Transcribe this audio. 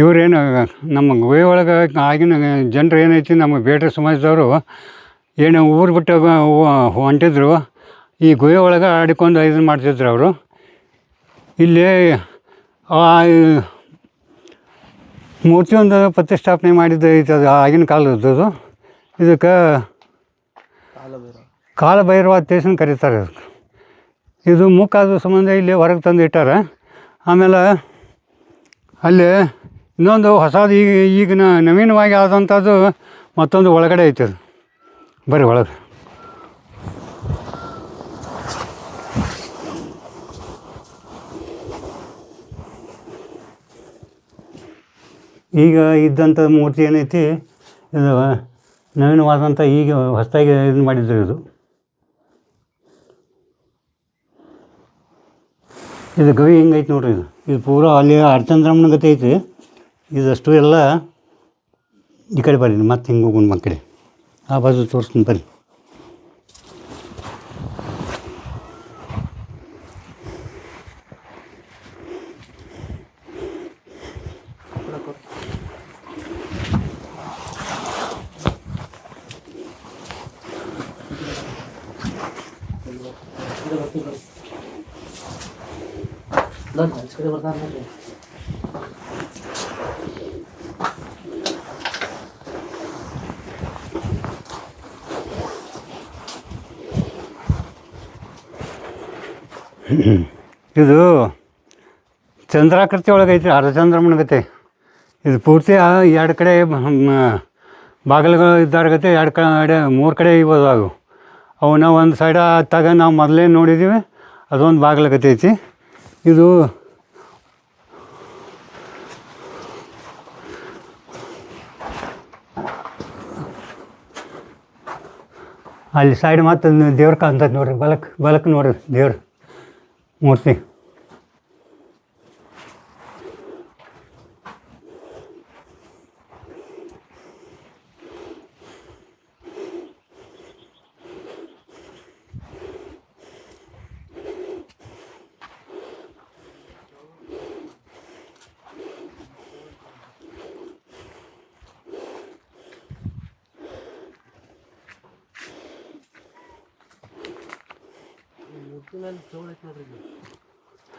ಇವರೇನು ನಮ್ಮ ಗುಹೆ ಒಳಗೆ ಆಗಿನ ಜನರು ಏನೈತಿ, ನಮ್ಮ ಬೇಟೆ ಸಮಾಜದವರು ಏನು ಊರು ಬಿಟ್ಟು ಹೊಂಟಿದ್ರು, ಈ ಗುಹೆ ಒಳಗೆ ಆಡಿಕೊಂಡು ಇದನ್ನು ಮಾಡ್ತಿದ್ರು ಅವರು. ಇಲ್ಲಿ ಮೂರ್ತಿ ಒಂದು ಪ್ರತಿಷ್ಠಾಪನೆ ಮಾಡಿದ್ದು ಐತೆ, ಅದು ಆಗಿನ ಕಾಲದ್ದು. ಇದಕ್ಕೆ ಕಾಲಭೈರವ ದೇಶನ ಕರೀತಾರೆ. ಇದು ಮುಕ್ಕಾದ ಸಂಬಂಧ ಇಲ್ಲಿ ಹೊರಗೆ ತಂದು ಇಟ್ಟಾರೆ. ಆಮೇಲೆ ಅಲ್ಲಿ ಇನ್ನೊಂದು ಹೊಸದು ಈಗಿನ ನವೀನವಾಗಿ ಆದಂಥದ್ದು ಮತ್ತೊಂದು ಒಳಗಡೆ ಐತೆ. ಅದು ಬರೀ ಒಳಗೆ ಈಗ ಇದ್ದಂಥ ಮೂರ್ತಿ ಏನೈತಿ, ಇದು ನವೀನವಾದಂಥ ಈಗ ಹೊಸದಾಗಿ ಇದು ಮಾಡಿದ್ರು. ಇದು ಗವಿ ಹೆಂಗೈತೆ ನೋಡ್ರಿ. ಇದು ಪೂರಾ ಅಲ್ಲಿ ಅರ್ಚಂದ್ರಮ್ಮನ ಗತಿ ಐತಿ. ಇದಷ್ಟು ಎಲ್ಲ ಈ ಕಡೆ ಬರ್ರಿ, ಮತ್ತೆ ಹಿಂಗೆ ಹೋಗೋಣ ನಮ್ಮ ಕಡೆ. ಆ ಬಾಜು ತೋರಿಸ್ತೀನಿ ಬರ್ರಿ. ಇದು ಚಂದ್ರಾಕೃತಿ ಒಳಗೈತಿ, ಅರ್ಧಚಂದ್ರಮ್ಮನ ಗತೆ. ಇದು ಪೂರ್ತಿ ಎರಡು ಕಡೆ ಬಾಗಿಲುಗಳು ಇದ್ದಾರಗತ್ತೆ, ಎರಡು ಕಡೆ 3 ಕಡೆ ಇರ್ಬೋದು. ಅವನ್ನ ಒಂದು ಸೈಡ ತಾಗ ನಾವು ಮೊದಲೇ ನೋಡಿದ್ದೀವಿ, ಅದೊಂದು ಬಾಗಿಲು ಗತಿ ಐತಿ. ಇದು ಅಲ್ಲಿ ಸೈಡ್ ಮತ್ತು ದೇವ್ರ ಕಾಣ್ತದೆ ನೋಡ್ರಿ, ಬಲಕ್ಕೆ ನೋಡ್ರಿ ದೇವ್ರ ಮೂರ್ತಿ.